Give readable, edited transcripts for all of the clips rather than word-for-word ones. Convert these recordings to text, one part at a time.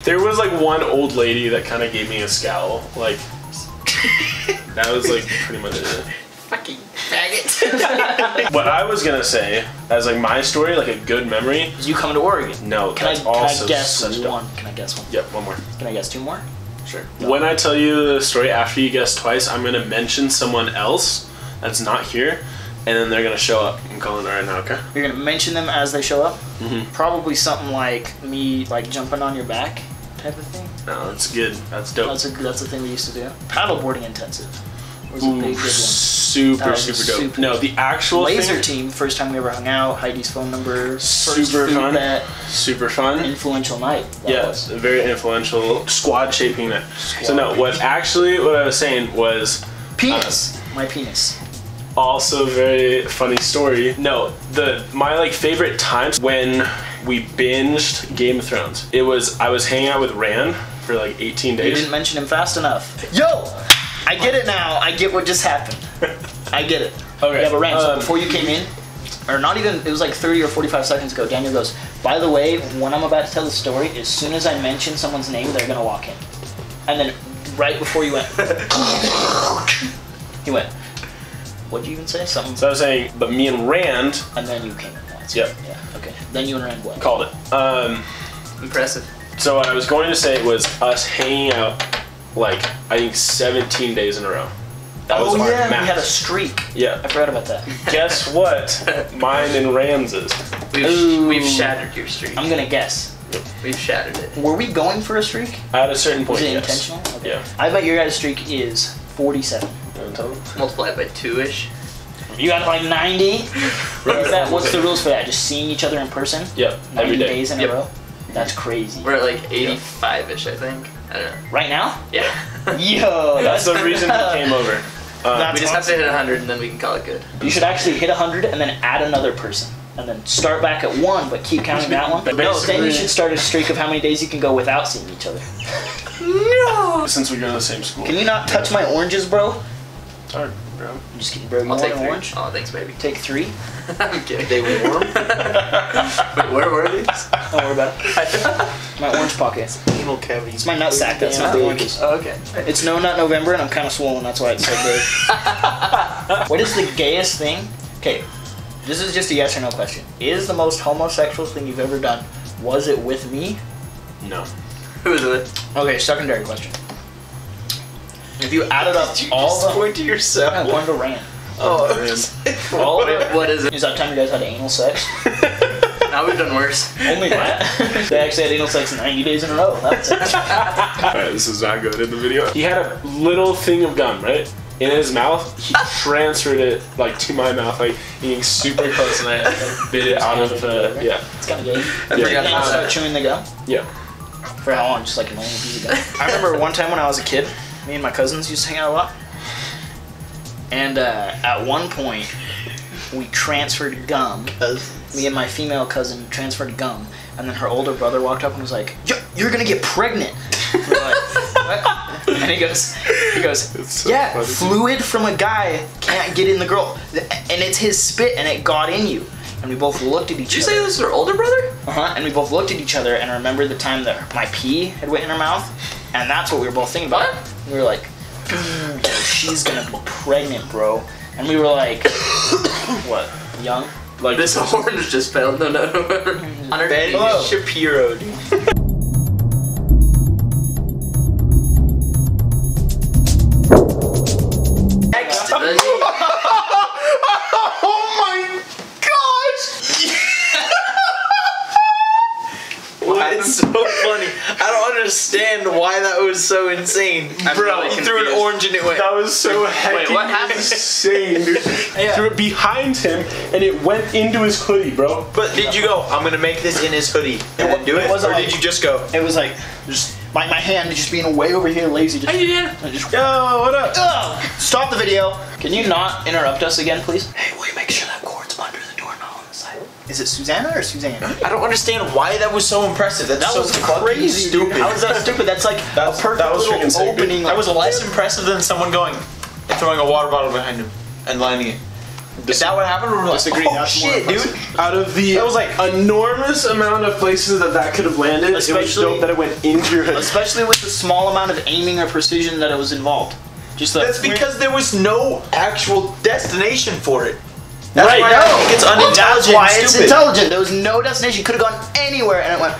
There was like one old lady that kind of gave me a scowl. Like, that was like pretty much it. Fucking faggot. What I was gonna say, as like my story, like a good memory. Is you coming to Oregon? No, can I guess one? Can I guess one? Yep, one more. Can I guess two more? Sure. When I tell you the story after you guess twice, I'm gonna mention someone else that's not here, and then they're gonna show up. I'm calling it right now, okay? You're gonna mention them as they show up? Mm-hmm. Probably something like me, like jumping on your back type of thing. No, that's good. That's dope. That's a thing we used to do. Paddleboarding intensive was a big good one. Super dope. No, the actual laser team. First time we ever hung out. Heidi's phone number. Super fun. Bet, super fun. Influential night. Yes, a very influential squad shaping night. So no, what I was saying was penis. My penis. Also very funny story. No, my like favorite times when we binged Game of Thrones. I was hanging out with Rand for like 18 days. You didn't mention him fast enough. Yo! I get it now. I get what just happened. I get it. Okay. Yeah, but Rand, so before you came in, or not even, it was like 30 or 45 seconds ago, Daniel goes, by the way, when I'm about to tell the story, as soon as I mention someone's name, they're gonna walk in. And then right before you went, he went, what'd you even say? Something. So I was saying, but me and Rand. And then you came in. That's yep. Yeah, okay. Then you and Rand went. Called it. Impressive. So what I was going to say was us hanging out like, I think 17 days in a row. That was our max. We had a streak. Yeah. I forgot about that. Guess what? Mine and Rand's is. We've shattered your streak. I'm gonna guess. Yep. We've shattered it. Were we going for a streak? At a certain point, Was it yes. intentional? Okay. Yeah. I bet your guys' streak is 47. Multiply it by 2-ish. You got like 90? What's the rules for that? Just seeing each other in person? Yep. 90 Every day. days in a row? That's crazy. We're at like 85-ish, I think. I don't know. Right now? Yeah. Yo, that's the reason he came over. We just have to hit 100 and then we can call it good. You should actually hit 100 and then add another person. And then start back at 1, but keep counting that one. No, then you should start a streak of how many days you can go without seeing each other. No! Since we go to the same school. Can you not touch my oranges, bro? It's hard, bro. I'm just kidding, bro. I'll take 3. Orange? Oh, thanks, baby. Take 3? I'm kidding. They were warm? Wait, where were these? Don't worry about it. My orange pocket. Anal cavity. It's my nut sack. That's not the oranges. Oh, okay. It's No Nut November and I'm kind of swollen. That's why it's so big. What is the gayest thing? Okay, this is just a yes or no question. Is the most homosexual thing you've ever done, was it with me? No. Who is it with? Okay, secondary question. If you added up all the... point to yourself. I'm going to Rand. Oh, All of what is it? Is that time you guys had anal sex? Now we've done worse. Only that? They actually had anal sex 90 days in a row. That's it. Alright, this is not good in the video. He had a little thing of gum, right? In his mouth. He transferred it, like, to my mouth, like, being super close, and I bit it out of the... Yeah. It's kind of gay. Yeah. Did you start chewing the gum? Yeah. For how long? Just like a normal piece of gum? I remember one time when I was a kid, me and my cousins used to hang out a lot. And at one point, we transferred gum. Me and my female cousin transferred gum. And then her older brother walked up and was like, you're gonna get pregnant. We're like, what? And he goes, so yeah, funny. Fluid from a guy can't get in the girl. And it's his spit and it got in you. And we both looked at each other. Did you say this was her older brother? Uh-huh. And we both looked at each other and I remembered the time that my pee had went in her mouth. And that's what we were both thinking about. What? We were like, she's gonna be pregnant, bro. And we were like, what, young? Like this orange just fell. No. Ben Shapiro, dude. Oh my gosh! It's so funny. I don't understand why that was so insane. Bro, he threw an orange and it went. That was so hectic. what happened? Insane, dude. Yeah. Threw it behind him and it went into his hoodie, bro. But did you go, I'm gonna make this in his hoodie and then do it? Or did you just go? It was like, just my hand just being way over here lazy. Just, Yo, what up? oh, stop the video. Can you not interrupt us again, please? Hey, will you make sure that cord's under the door, not on the side? Is it Susanna or Suzanne? I don't understand why that was so impressive. That's That so was fucking crazy, stupid. Dude. How is that stupid? That's like a perfect that was little freaking sick, dude. opening. That was less impressive than someone going and throwing a water bottle behind him and lining it. Is that what happened? We're like, Disagree. oh That's more shit, dude. Out of the That was like- enormous amount of places that could have landed, it was Especially- dope that it went into your head. Especially with the small amount of aiming or precision that it was involved. Just like That's because there was no actual destination for it. That's Right, why no. I think it's unintelligent. that's why and it's stupid. intelligent. There was no destination. Could have gone anywhere, and it went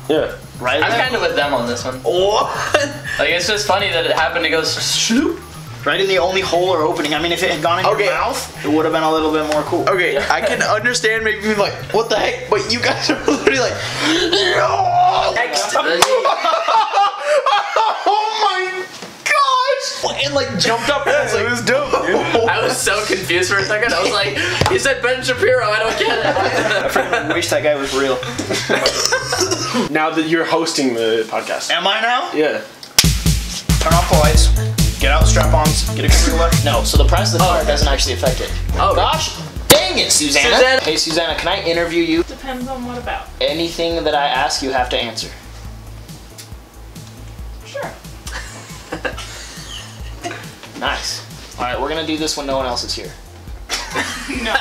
Yeah. right. I'm there. kind of with them on this one. What? Like, it's just funny that it happened to go sloop. Right in the only hole or opening. I mean, if it had gone in Okay. your mouth, it would have been a little bit more cool. Okay, I can understand maybe being like, what the heck? But you guys are literally like, no! Next to the Oh my gosh! And like jumped up and I was like, it was dope, dude. I was so confused for a second. I was like, you said Ben Shapiro, I don't get it. I freaking wish that guy was real. Now that you're hosting the podcast. Am I now? Yeah. Turn off the lights. Get out strap-ons. Get a computer left. No, so the price of the car doesn't actually affect it. Oh, Gosh, dang it, Susanna. Susanna. Hey, Susanna, can I interview you? Depends on what about. Anything that I ask, you have to answer. Sure. Nice. All right, we're gonna do this when no one else is here. No.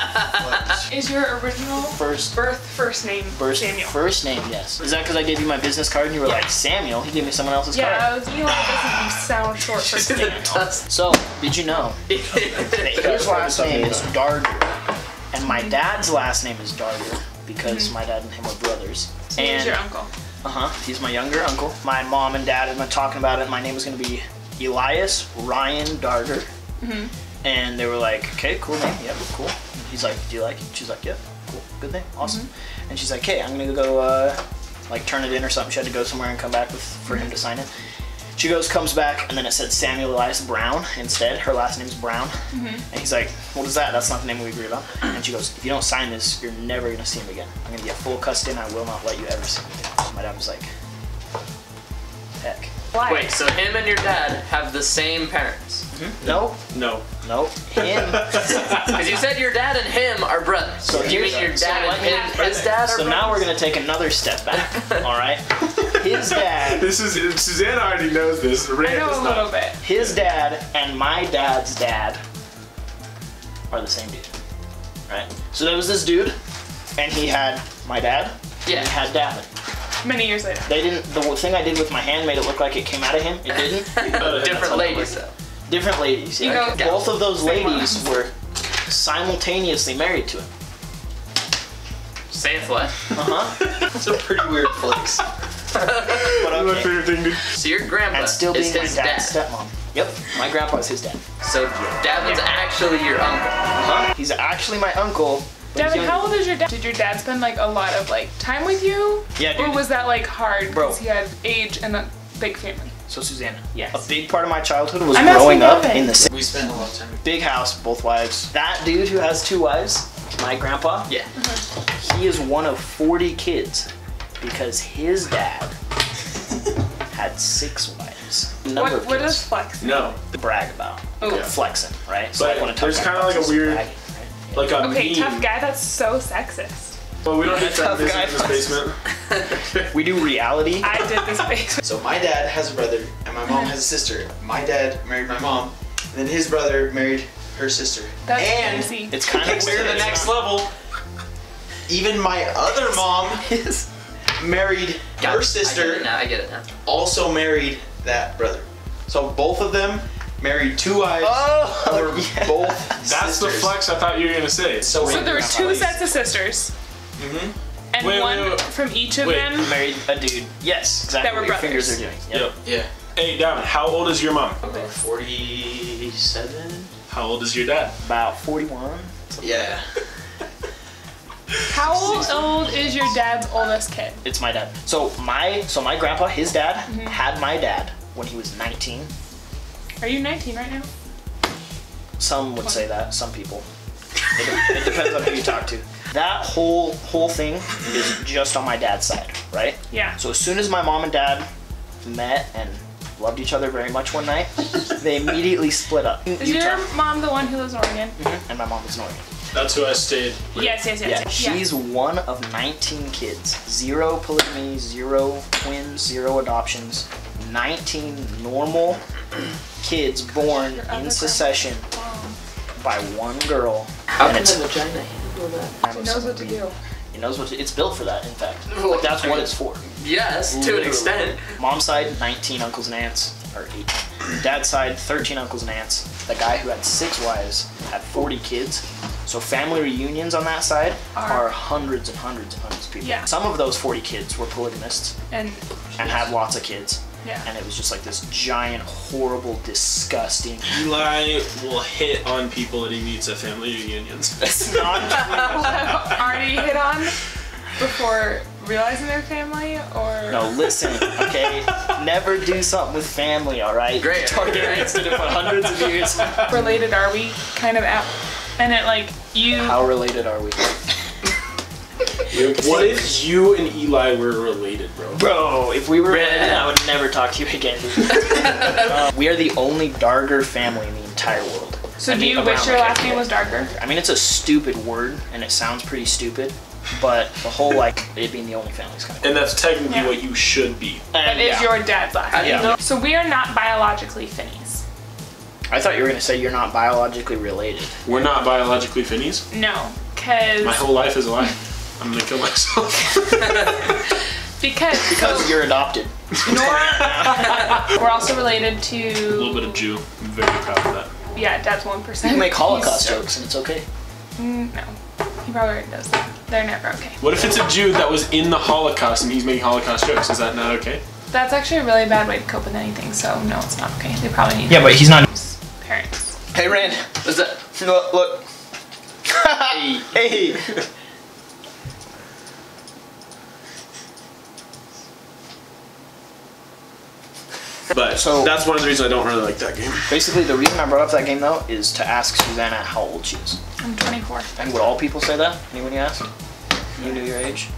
Is your original First first name Samuel? First name, yes. Is that because I gave you my business card and you were like, Samuel? He gave me someone else's Yeah, card. I was Eli doesn't sound short for Samuel. So, did you know that his last name is Darger, and my dad's last name is Darger because my dad and him are brothers. So he's your uncle. He's my younger uncle. My mom and dad have been talking about it. My name is going to be Elias Ryan Darger. And they were like, okay, cool name. Yeah, cool. He's like, do you like it? She's like, yeah, cool. Good name. Awesome. And she's like, okay, I'm going to go, like, turn it in or something. She had to go somewhere and come back for him to sign it. She comes back, and then it said Samuel Elias Brown instead. Her last name's Brown. And he's like, what is that? That's not the name we agreed on. And she goes, if you don't sign this, you're never going to see him again. I'm going to get full custody, and I will not let you ever see him again. And my dad was like, heck. Why? Wait, so him and your dad have the same parents? No, No. no, him. Because you said your dad and him are brothers. So you mean your dad and his dad are So brothers? now we're going to take another step back, all right? His dad... This is Susanna already knows this. Rand I know does a not. little bit. His dad and my dad's dad are the same dude, right? So there was this dude, and he had my dad, Yeah. and he had Davin. Many years later. They didn't, the thing I did with my hand made it look like it came out of him. It didn't. Different ladies, though. Different ladies. You Yeah. go- Both of those Same ladies were simultaneously married to him. Same flesh. It's a pretty weird flex. But My okay. favorite thing, dude. So your grandpa And still is being my his dad's dad. stepmom. Yep, my grandpa is his dad. So Davin's actually your uncle. He's actually my uncle. but he's Devin, younger. how old is your dad? Did your dad spend like a lot of like time with you? Yeah, Or dude. was that like hard Bro. because he had age and a big family? So Susanna, Yes. a big part of my childhood was I'm growing asking up Devin. in the same We spent a lot of time. big house, both wives. That dude who has 2 wives, my grandpa, Yeah. he is one of 40 kids because his dad had 6 wives. Number of What kids does flex? No. to brag about. Oh. Flexing, right? So But like when a tough there's guy kinda like a flexes, weird- bragging, right? Like a Okay, meme. tough guy. That's so sexist. But we don't need Tough that guy business in this basement. We do reality. I did this basement. So my dad has a brother, and my mom has a sister. My dad married my mom, and then his brother married her sister. That's and crazy. It's kind of takes it weird. to the next level. Even my other mom married her sister, I get it now. also married that brother. So both of them married 2 wives. Oh, Were yeah. both That's the sisters. flex I thought you were gonna say. So, So there were 2 sets of sisters. And Wait, one wait. from each of Wait. them. Married a dude. Yes, exactly That were what your fingers are brothers. doing. Yep. yeah. Hey, Davin, how old is your mom? About 47. How old is your dad? About 41. Yeah. How old is your dad's oldest kid? It's my dad. So my grandpa, his dad, had my dad when he was 19. Are you 19 right now? Some would say that. Some people. It depends on who you talk to. That whole thing is just on my dad's side, right? Yeah. So as soon as my mom and dad met and loved each other very much one night, they immediately split up. Is your mom the one who lives in Oregon? And my mom was in Oregon. That's who I stayed with. Yes. Yeah, she's one of 19 kids. 0 polygamy, 0 twins, 0 adoptions. 19 normal kids born Your in other succession. Mom. by one girl. How and can it's the vagina handle that? It knows what to do. It knows what to, it's built for that, in fact. Like, that's what it's for. Yes, to an extent. Mom's side, 19 uncles and aunts, or 18. Dad's side, 13 uncles and aunts. The guy who had 6 wives had 40 kids. So family reunions on that side are hundreds and hundreds and hundreds of people. Yeah. Some of those 40 kids were polygamists And had lots of kids. yeah. And it was just like this giant, horrible, disgusting. Eli will hit on people that he meets at family reunions. It's not. Already hit on before realizing their family, or No, listen, okay? Never do something with family, alright? Great. Target to for hundreds of years. related are we? Kind of at, and it like you. How related are we? What if you and Eli were related, bro? Bro, if we were related, I would never talk to you again. We are the only Darger family in the entire world. So I do mean, you around wish your the last country. name was Darker? I mean, it's a stupid word, and it sounds pretty stupid, but the whole, like, it being the only family is kind of And that's technically Yeah. what you should be. That is your dad's last name. Yeah. So we are not biologically Finneys. I thought you were going to say you're not biologically related. We're not biologically Finneys. No, because My whole life is a lie. I'm gonna kill myself. because Because you're adopted. Nora, we're also related A little to bit of Jew. I'm very proud of that. yeah, Dad's 1%. You can make Holocaust He's- jokes, and it's okay. No, he probably already does that. They're never okay. What if it's a Jew that was in the Holocaust and he's making Holocaust jokes? Is that not okay? That's actually a really bad way to cope with anything. So no, it's not okay. They probably need Yeah, but he's not. parents. Hey, Rand. What's that? Look. Hey. But So- that's one of the reasons I don't really like that game. Basically, the reason I brought up that game, though, is to ask Susanna how old she is. I'm 24. And would all people say that? Anyone you ask? You knew your age?